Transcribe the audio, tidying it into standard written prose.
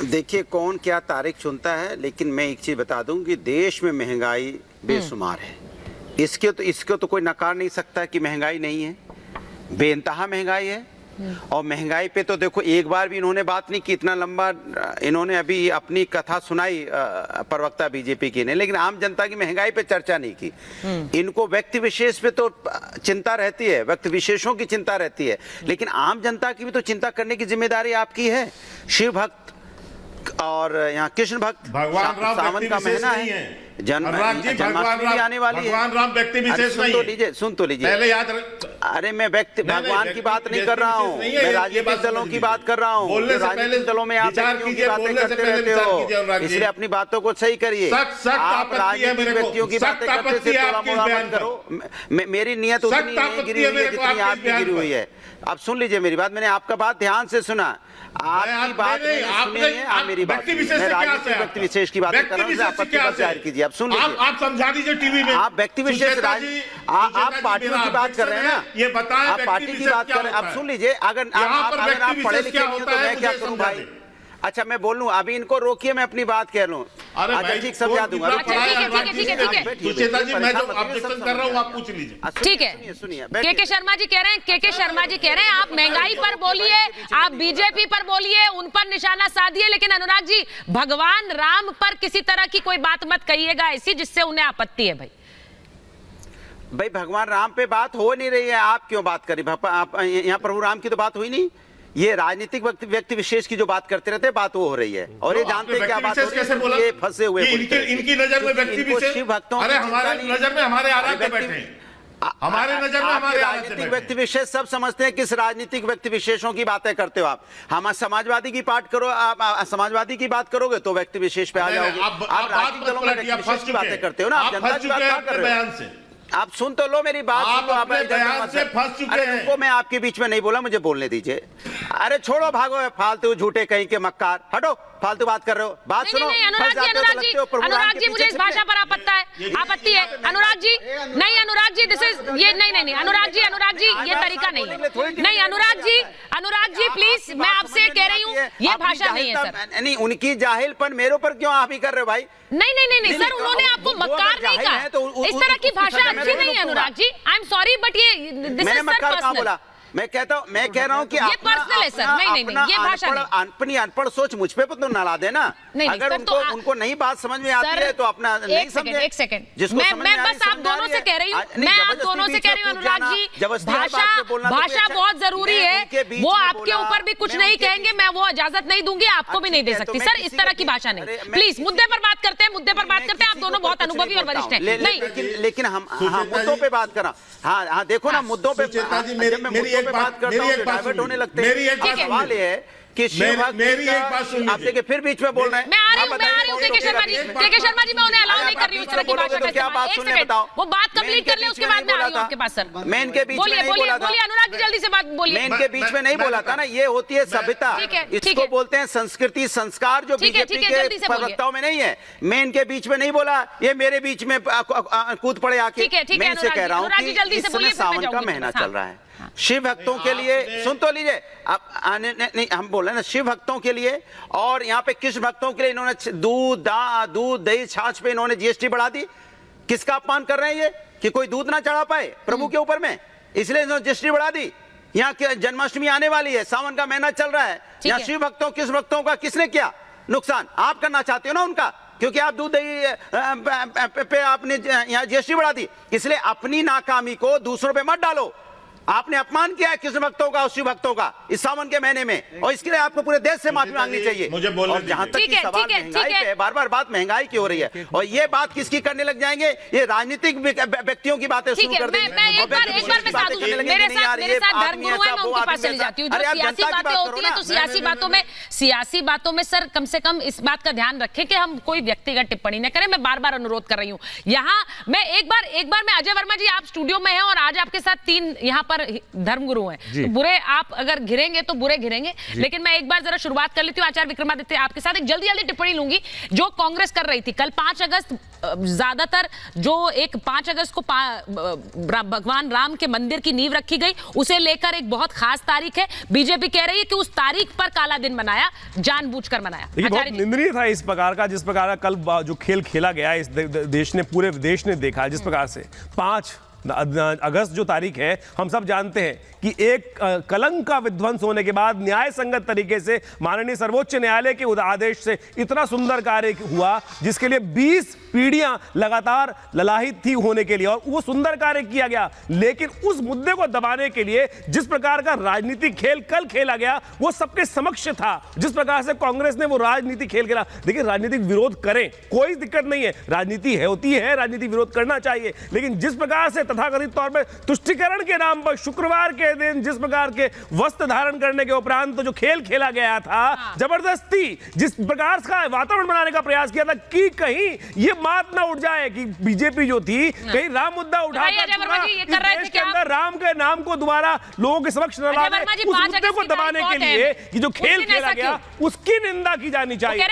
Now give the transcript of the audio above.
देखिए कौन क्या तारीख चुनता है, लेकिन मैं एक चीज बता दूं कि देश में महंगाई बेशुमार है। इसको तो कोई नकार नहीं सकता कि महंगाई नहीं है, बेइंतहा महंगाई है। और महंगाई पे तो देखो एक बार भी इन्होंने बात नहीं की, इतना लंबा इन्होंने अभी अपनी कथा सुनाई प्रवक्ता बीजेपी की ने, लेकिन आम जनता की महंगाई पे चर्चा नहीं की। इनको व्यक्ति विशेष पे तो चिंता रहती है, व्यक्ति विशेषों की चिंता रहती है, लेकिन आम जनता की भी तो चिंता करने की जिम्मेदारी आपकी है। शिव भक्त और यहाँ कृष्ण भक्त, भगवान राम सावन का महीना है, जन्माष्टमी आने वाली है। भगवान राम व्यक्ति विशेष नहीं है। सुन तो लीजिए पहले याद। अरे मैं भगवान की बात नहीं कर रहा हूँ, मैं राजनीतिक दलों की बात कर रहा हूँ। राजनीतिक दलों में आप व्यक्तियों की बातें करते रहते हो, इसलिए अपनी बातों को सही करिए। आप राजनीतिक व्यक्तियों की बातें करते थे, थोड़ा मोड़ा मत करो। मेरी नियत उतनी नहीं गिरी हुई है जितनी आपकी गिरी हुई है। अब सुन लीजिए मेरी बात, मैंने आपका बात ध्यान से सुना। आपकी बात सुनी है, आप मेरी बात, मैं राजनीतिक व्यक्ति विशेष की बात कर रहा हूँ, आपत्ति मत जाहिर कीजिए। अब सुन लीजिए, आप समझा दीजिए टीवी में। आप व्यक्ति विशेष आप पार्टियों की बात कर रहे हैं ना, ये बताएं आप पार्टी की बात कर रहे हैं। अब सुन लीजिए, अगर आप पढ़े लिखे नहीं हो तो मैं क्या करूं भाई? अच्छा मैं बोल लूं, अभी इनको रोकिए, मैं अपनी बात कह लूं। अच्छा ठीक समझा दूंगा। सुचेता जी, मैं जो ऑब्जेक्शन कर रहा हूं आप पूछ लीजिए। ठीक है, सुनिए। के शर्मा जी कह रहे हैं, के शर्मा जी कह रहे हैं आप महंगाई पर बोलिए, आप बीजेपी पर बोलिए, उन पर निशाना साधिए, लेकिन अनुराग जी भगवान राम पर किसी तरह की कोई बात मत कहिएगा ऐसी जिससे उन्हें आपत्ति है। भाई भगवान राम पे बात हो नहीं रही है, आप क्यों बात करें? आप यहाँ प्रभु राम की तो बात हुई नहीं, ये राजनीतिक व्यक्ति विशेष की जो बात करते रहते हैं बात वो हो रही है। और ये जानते हैं क्या बात हो रही है, ये फंसे हुए इनकी नजर में व्यक्ति विशेष, शिव भक्तों, अरे हमारे नजर में हमारे आराध्य बैठे हैं, हमारे नजर में हमारे राजनीतिक व्यक्ति विशेष सब समझते हैं किस राजनीतिक व्यक्ति विशेषों की बातें करते हो आप। हम समाजवादी की बात करो, आप समाजवादी की बात करोगे तो व्यक्ति विशेष पे आ जाओगे। आप राजनीतिक दलों में व्यक्ति विशेष की बातें करते हो ना, आप जनता की बात क्या कर रहे हो? आप सुन तो लो मेरी बात। आप अपने बयान से फंस चुके हैं। उनको मैं आपके बीच में नहीं बोला, मुझे बोलने दीजिए। अरे छोड़ो, भागो फालतू झूठे कहीं के मक्कार, हटो, फालतू बात कर रहे हो। बात सुनो। अनुराग जी मुझे इस भाषा पर आपत्ति है। अनुराग जी नहीं, अनुराग जी दिस इज ये नहीं, अनुराग जी ये तरीका नहीं है। नहीं अनुराग जी प्लीज, मैं आपसे कह रही हूँ ये भाषा नहीं है सर। नहीं, उनकी जाहिलपन मेरे ऊपर क्यों आप ही कर रहे हो भाई? नहीं सर, उन्होंने आपको मक्कार नहीं कहा, इस तरह की भाषा अच्छी नहीं है Anurag ji. I am sorry but ये दिस इज सर पर्सनल। मैं कह रहा हूँ कि ये पर्सनल है सर। नहीं ये भाषा नहीं। अपनी अनपढ़ सोच मुझ पे तो ना ला देना। अगर उनको नहीं बात समझ में आती है तो अपना नहीं समझे। एक सेकंड, मैं बस आप दोनों से कह रही हूँ, मैं आप दोनों से कह रही हूँ अनुराग जी, भाषा बहुत जरूरी है। वो आपके ऊपर भी कुछ नहीं कहेंगे, मैं वो इजाजत नहीं दूंगी, आपको भी नहीं दे सकती सर। इस तरह की भाषा नहीं। प्लीज मुद्दे पर बात करते हैं, आप दोनों बहुत अनुभवी और वरिष्ठ हैं। नहीं लेकिन हम मुद्दों पे बात कर रहा हूँ। हाँ देखो ना, मुद्दों पे बात करता हूँ, डाइवर्ट होने लगते हैं। सवाल ये है कि मेरी एक बात सुन लीजिए। आप देखिए फिर बीच में बोल रहे हैं। मैं आ रही हूँ के शर्मा जी, मैं उन्हें अलाउ नहीं कर रही हूँ इस तरह की भाषा का इस्तेमाल। एक सेकंड, वो बात कंप्लीट कर ले, उसके बाद मैं आ रही हूँ आपके पास सर। मैं इनके बीच में नहीं बोला था। बोलिए अनुराग जी, जल्दी से बात बोलिए। मैं इनके बीच में नहीं बोला था ना, ये होती है सभ्यता, इसको बोलते हैं संस्कृति संस्कार, जो बीजेपी के प्रवक्ताओं में नहीं है। मैं इनके बीच में नहीं बोला, ये मेरे बीच में कूद पड़े आके। मैं इनसे कह रहा हूँ कि इस समय सावन का महीना चल रहा है, शिव भक्तों के लिए, सुन तो लीजिए आप। नहीं हम बोल रहे हैं ना, शिव भक्तों के लिए और यहाँ पे कृष्ण भक्तों के लिए इन्होंने दूध दही छाछ पे इन्होंने जीएसटी बढ़ा दी। किसका अपमान कर रहे हैं ये, कि कोई दूध ना चढ़ा पाए प्रभु के ऊपर में, इसलिए इन्होंने जीएसटी बढ़ा दी। यहाँ जन्माष्टमी आने वाली है, सावन का महीना चल रहा है, यहाँ शिव भक्तों कृष्ण भक्तों का किसने किया नुकसान? आप करना चाहते हो ना उनका, क्योंकि आप दूध दही पे आपने यहाँ जीएसटी बढ़ा दी। इसलिए अपनी नाकामी को दूसरों पे मत डालो। आपने अपमान किया है कृष्ण भक्तों का और शिव भक्तों का इस सावन के महीने में, और इसके लिए आपको पूरे देश से माफी मांगनी चाहिए। मुझे बोलने और जहां तक की सवाल महंगाई पे, बार-बार बात महंगाई की हो रही है, और ये बात किसकी करने लग जाएंगे? ये राजनीतिक व्यक्तियों की बातें शुरू कर देंगे। मेरे साथ धर्मगुरु हैं, मैं उनके पास चली जाती हूँ। सियासी बातें होती है तो सियासी बातों में सर कम से कम इस बात का ध्यान रखें कि हम कोई व्यक्तिगत टिप्पणी न करें। मैं बार-बार अनुरोध कर रही हूँ। यहाँ मैं एक बार मैं अजय वर्मा जी, आप स्टूडियो में हैं और आज आपके साथ 3 यहाँ पर पर धर्मगुरु हैं, तो बुरे आप अगर घिरेंगे तो बुरे घिरेंगे। लेकिन मैं एक बार जरा शुरुआत कर लेती हूँ आचार्य विक्रमादित्य आपके साथ, एक जल्दी जल्दी टिप्पणी लूंगी। जो कांग्रेस कर रही थी कल 5 अगस्त, ज्यादातर जो एक 5 अगस्त को भगवान राम के मंदिर की नींव रखी गई, उसे लेकर एक बहुत खास तारीख है। बीजेपी कह रही है कि उस तारीख पर काला दिन मनाया, जानबूझकर मनाया। बहुत निंदनीय था इस प्रकार का, जिस प्रकार का कल जो खेल खेला गया इस देश ने, पूरे देश ने देखा जिस प्रकार से 5 अगस्त जो तारीख है, हम सब जानते हैं कि एक कलंक का विध्वंस होने के बाद न्याय संगत तरीके से माननीय सर्वोच्च न्यायालय के आदेश से इतना सुंदर कार्य हुआ, जिसके लिए 20 पीढ़ियां लगातार ललाहित थी होने के लिए, और वो सुंदर कार्य किया गया। लेकिन उस मुद्दे को दबाने के लिए जिस प्रकार का राजनीतिक खेल कल खेला गया, वो सबके समक्ष था। जिस प्रकार से कांग्रेस ने वो राजनीतिक खेल खेला, देखिए राजनीतिक विरोध करें, कोई दिक्कत नहीं है, राजनीति होती है, राजनीतिक विरोध करना चाहिए। लेकिन जिस प्रकार से तथाकथित तौर पर तुष्टीकरण के नाम पर शुक्रवार के दिन जिस प्रकार के वस्त्र धारण करने के उपरांत तो जो खेल खेला गया था, जबरदस्ती जिस प्रकार का वातावरण बनाने का प्रयास किया था कि कहीं ये बात ना उठ जाए कि बीजेपी जो थी कहीं राम मुद्दा उठाकर इस देश के अंदर राम के नाम को दोबारा लोगों के समक्ष ला दे, उस मुद्दे को दबाने के लिए ये जो खेल खेला गया उसकी निंदा की जानी चाहिए।